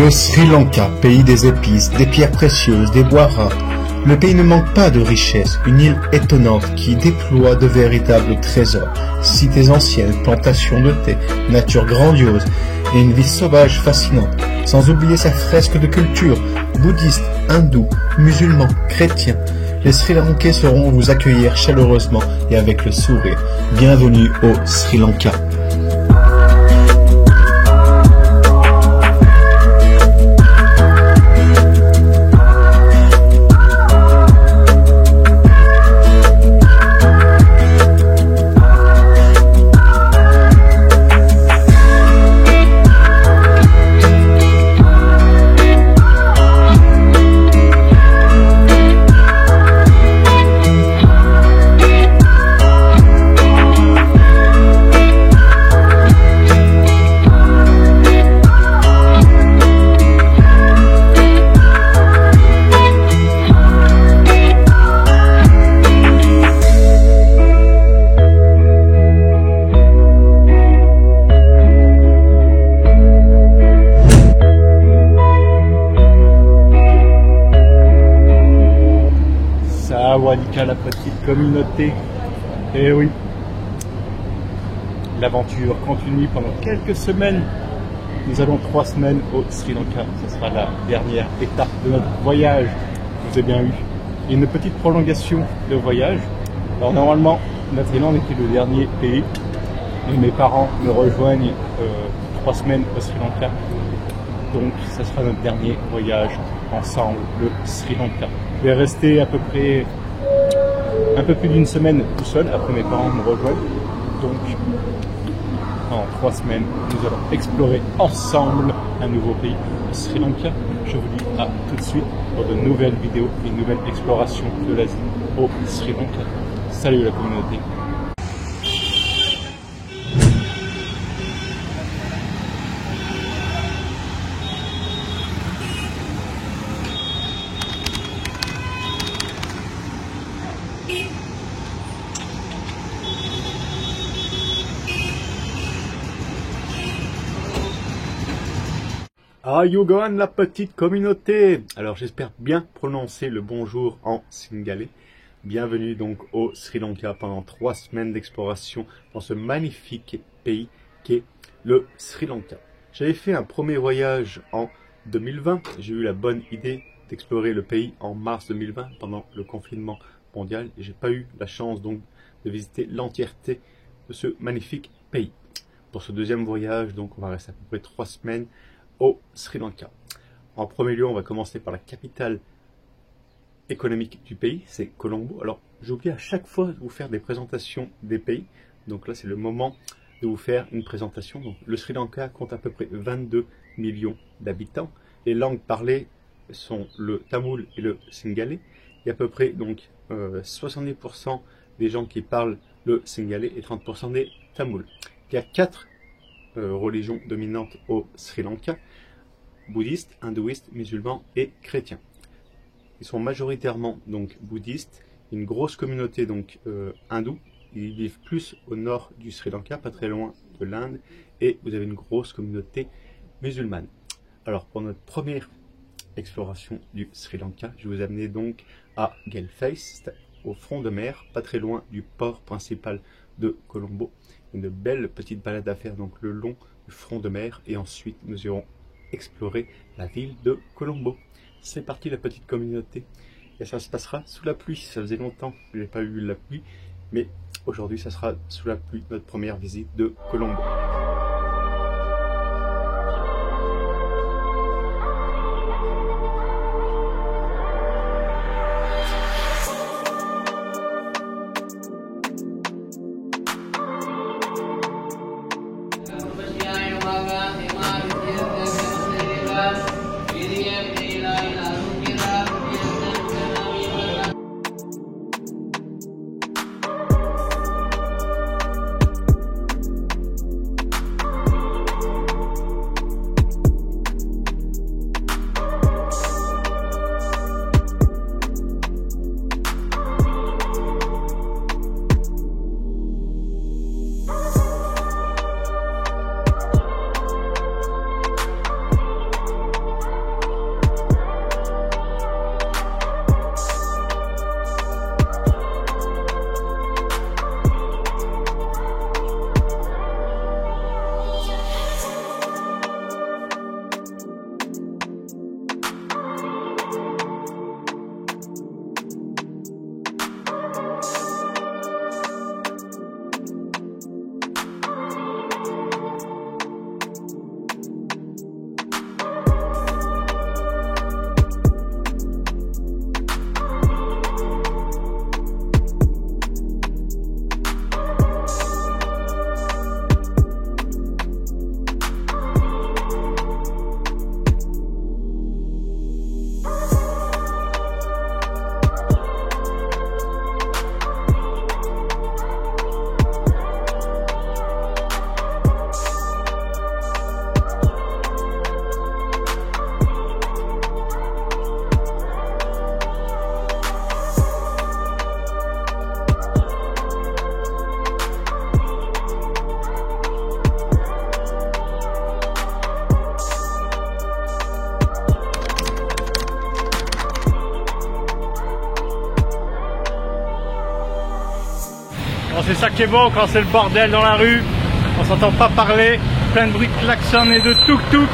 Le Sri Lanka, pays des épices, des pierres précieuses, des bois rares. Le pays ne manque pas de richesses, une île étonnante qui déploie de véritables trésors, cités anciennes, plantations de thé, nature grandiose et une vie sauvage fascinante, sans oublier sa fresque de culture, bouddhiste, hindou, musulman, chrétien. Les Sri Lankais sauront vous accueillir chaleureusement et avec le sourire. Bienvenue au Sri Lanka. Sawadika, la petite communauté. Et oui, l'aventure continue pendant quelques semaines. Nous allons 3 semaines au Sri Lanka. Ce sera la dernière étape de notre voyage. Vous avez bien eu une petite prolongation de voyage. Alors normalement, la Thaïlande était le dernier pays. Et mes parents me rejoignent 3 semaines au Sri Lanka. Donc ça sera notre dernier voyage ensemble, le Sri Lanka. Je vais rester à peu près un peu plus d'une semaine tout seul, après mes parents me rejoignent. Donc en 3 semaines, nous allons explorer ensemble un nouveau pays, le Sri Lanka. Je vous dis à tout de suite pour de nouvelles vidéos et une nouvelle exploration de l'Asie au Sri Lanka. Salut la communauté! Ayugan, la petite communauté. Alors j'espère bien prononcer le bonjour en singalais. Bienvenue donc au Sri Lanka pendant 3 semaines d'exploration dans ce magnifique pays qu'est le Sri Lanka. J'avais fait un premier voyage en 2020. J'ai eu la bonne idée d'explorer le pays en mars 2020 pendant le confinement mondial. Et j'ai pas eu la chance donc de visiter l'entièreté de ce magnifique pays. Pour ce deuxième voyage, donc on va rester à peu près 3 semaines au Sri Lanka. En premier lieu, on va commencer par la capitale économique du pays, c'est Colombo. Alors, j'oublie à chaque fois de vous faire des présentations des pays. Donc là, c'est le moment de vous faire une présentation. Donc, le Sri Lanka compte à peu près 22 millions d'habitants. Les langues parlées sont le tamoul et le singalais. Il y a à peu près donc 70% des gens qui parlent le singalais et 30% des tamouls. Il y a 4 religions dominantes au Sri Lanka, bouddhistes, hindouistes, musulmans et chrétiens. Ils sont majoritairement donc bouddhistes, une grosse communauté donc hindoue. Ils vivent plus au nord du Sri Lanka, pas très loin de l'Inde, et vous avez une grosse communauté musulmane. Alors pour notre première exploration du Sri Lanka, je vais vous amener donc à Gelface, au front de mer, pas très loin du port principal de Colombo. Une belle petite balade à faire donc le long du front de mer et ensuite nous irons explorer la ville de Colombo. C'est parti la petite communauté et ça se passera sous la pluie. Ça faisait longtemps que je n'ai pas eu la pluie, mais aujourd'hui ça sera sous la pluie notre première visite de Colombo. Bon, c'est ça qui est beau quand c'est le bordel dans la rue, on s'entend pas parler, plein de bruit de klaxon et de tuk-tuk.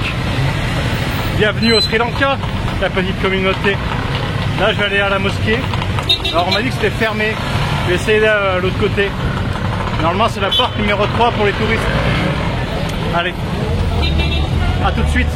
Bienvenue au Sri Lanka, la petite communauté. Là je vais aller à la mosquée. Alors on m'a dit que c'était fermé, je vais essayer d'aller à l'autre côté. Normalement c'est la porte numéro 3 pour les touristes. Allez, à tout de suite.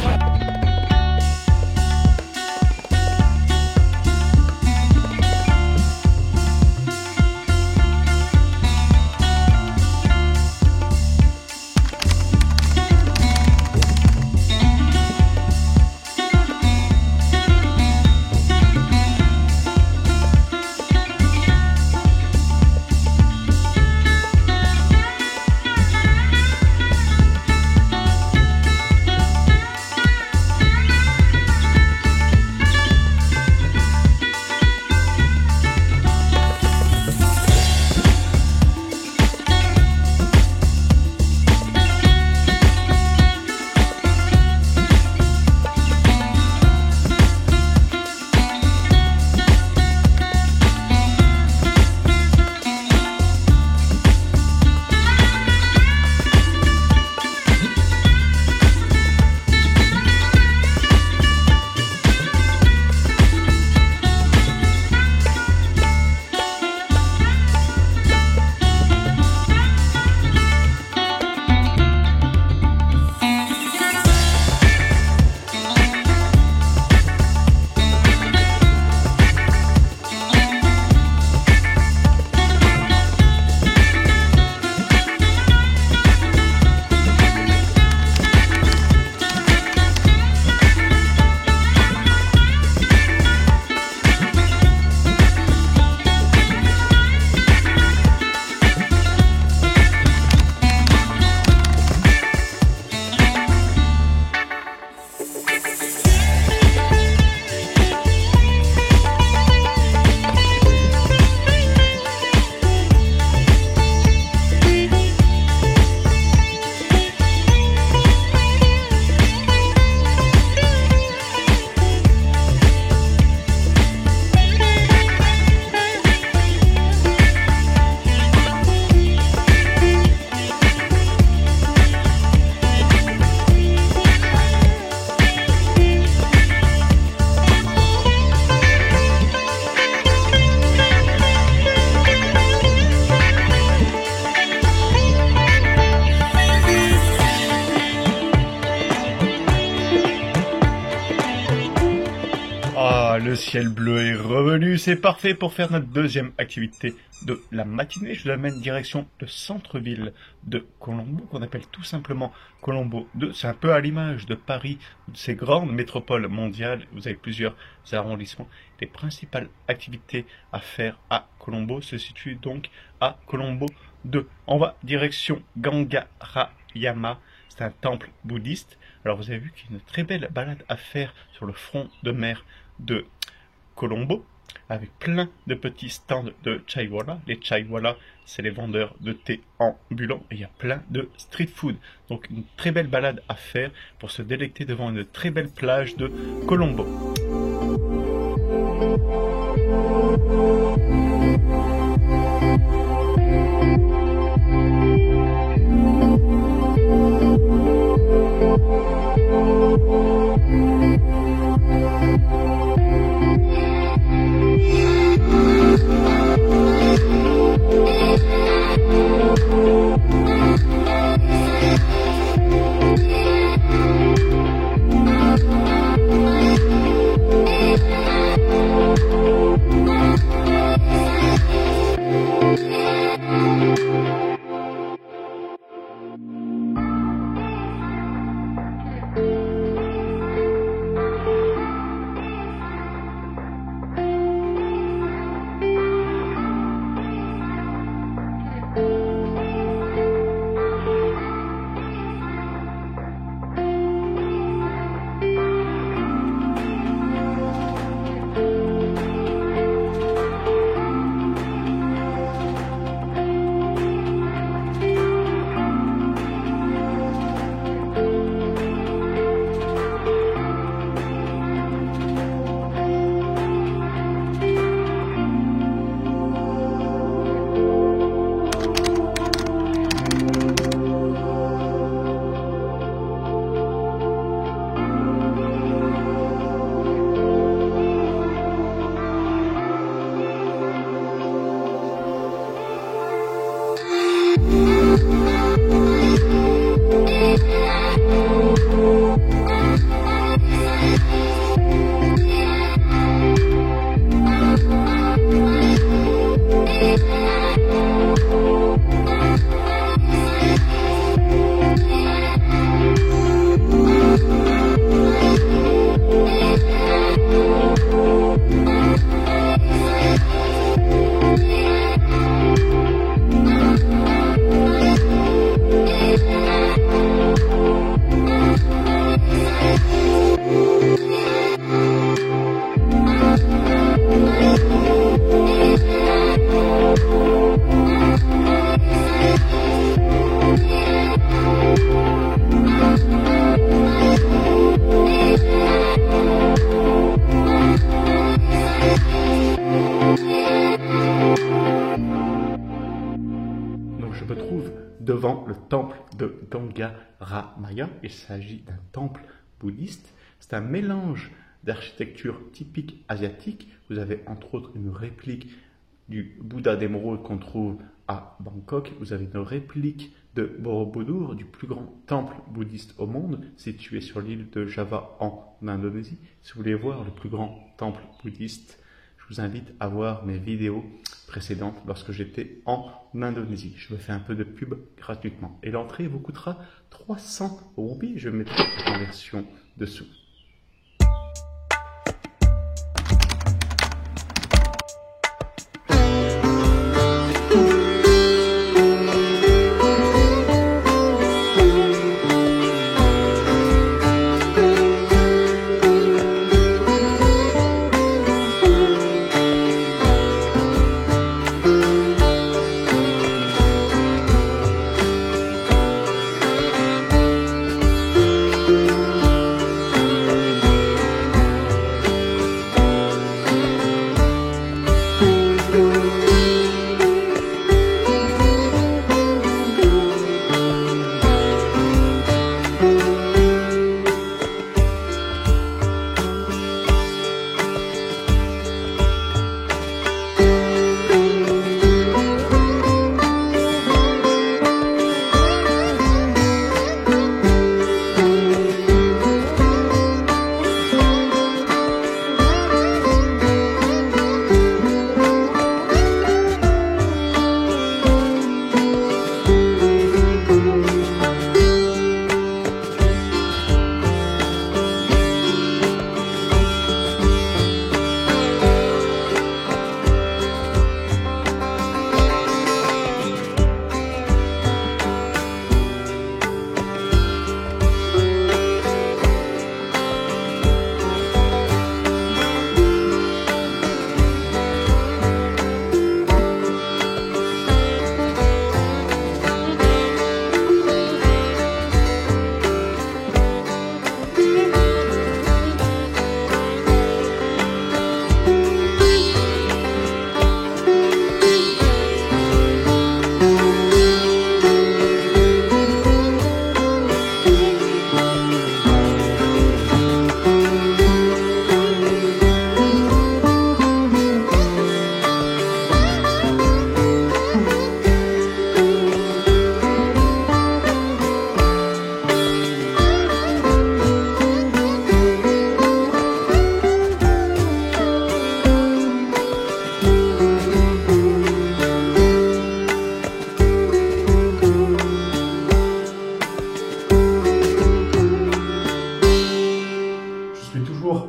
Le ciel bleu est revenu, c'est parfait pour faire notre deuxième activité de la matinée. Je vous amène direction le centre-ville de Colombo, qu'on appelle tout simplement Colombo 2. C'est un peu à l'image de Paris, de ces grandes métropoles mondiales. Vous avez plusieurs arrondissements. Les principales activités à faire à Colombo se situent donc à Colombo 2. On va direction Gangarayama, c'est un temple bouddhiste. Alors vous avez vu qu'il y a une très belle balade à faire sur le front de mer de Colombo, avec plein de petits stands de chaiwala. Les chaiwala, c'est les vendeurs de thé ambulants, et il y a plein de street food. Donc une très belle balade à faire pour se délecter devant une très belle plage de Colombo. je me trouve devant le temple de Gangaramaya. Il s'agit d'un temple bouddhiste. C'est un mélange d'architecture typique asiatique. Vous avez entre autres une réplique du Bouddha d'émeraude qu'on trouve à Bangkok. Vous avez une réplique de Borobudur, du plus grand temple bouddhiste au monde, situé sur l'île de Java en Indonésie. Si vous voulez voir le plus grand temple bouddhiste, je vous invite à voir mes vidéos précédentes lorsque j'étais en Indonésie. Je me fais un peu de pub gratuitement. Et l'entrée vous coûtera 300 roupies. Je mettrai en version dessous.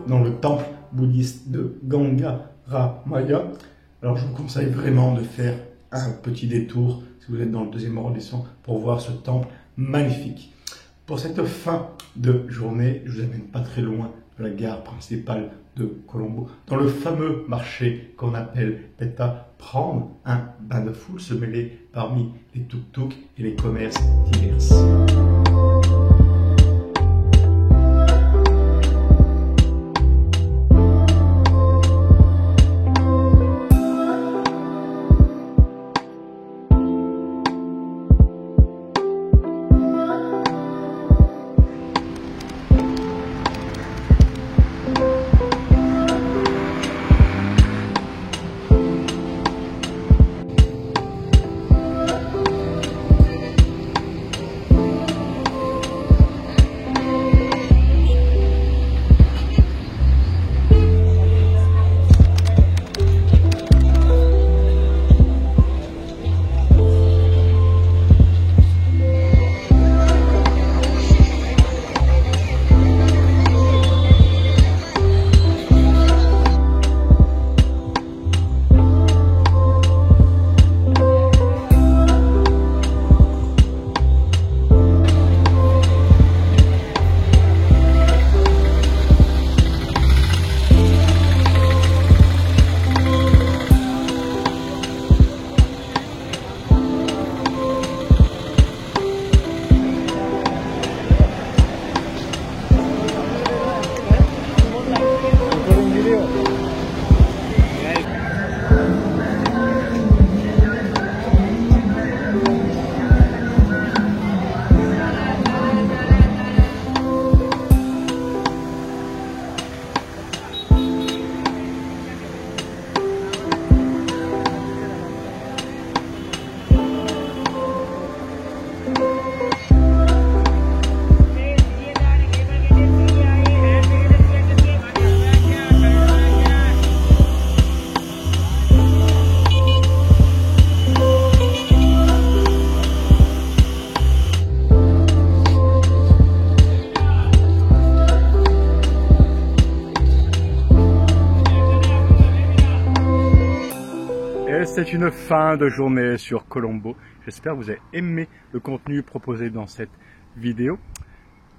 Dans le temple bouddhiste de Gangaramaya. Alors je vous conseille vraiment de faire un petit détour si vous êtes dans le 2e arrondissement pour voir ce temple magnifique. Pour cette fin de journée, je vous amène pas très loin de la gare principale de Colombo, dans le fameux marché qu'on appelle Peta, prendre un bain de foule, se mêler parmi les tuk-tuk et les commerces divers. c'était une fin de journée sur Colombo. J'espère que vous avez aimé le contenu proposé dans cette vidéo.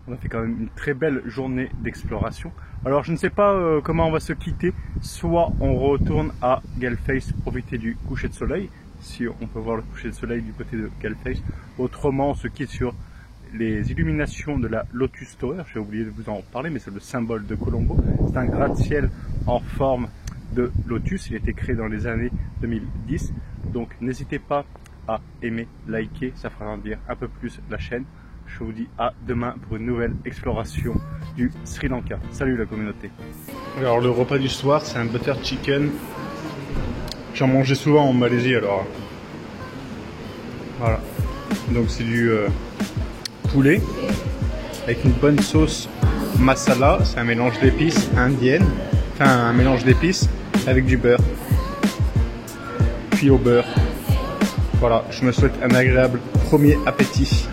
On a fait quand même une très belle journée d'exploration. Alors je ne sais pas comment on va se quitter. Soit on retourne à Galeface profiter du coucher de soleil, si on peut voir le coucher de soleil du côté de Galeface. Autrement on se quitte sur les illuminations de la Lotus Tower. J'ai oublié de vous en parler, mais c'est le symbole de Colombo. C'est un gratte-ciel en forme de lotus. Il a été créé dans les années 2010. Donc n'hésitez pas à aimer, liker, ça fera grandir un peu plus la chaîne. Je vous dis à demain pour une nouvelle exploration du Sri Lanka. Salut la communauté. Alors le repas du soir, c'est un butter chicken. J'en mangeais souvent en Malaisie, alors voilà. Donc c'est du poulet avec une bonne sauce masala. C'est un mélange d'épices indiennes, enfin un mélange d'épices avec du beurre, cuit au beurre. Voilà, je me souhaite un agréable premier appétit.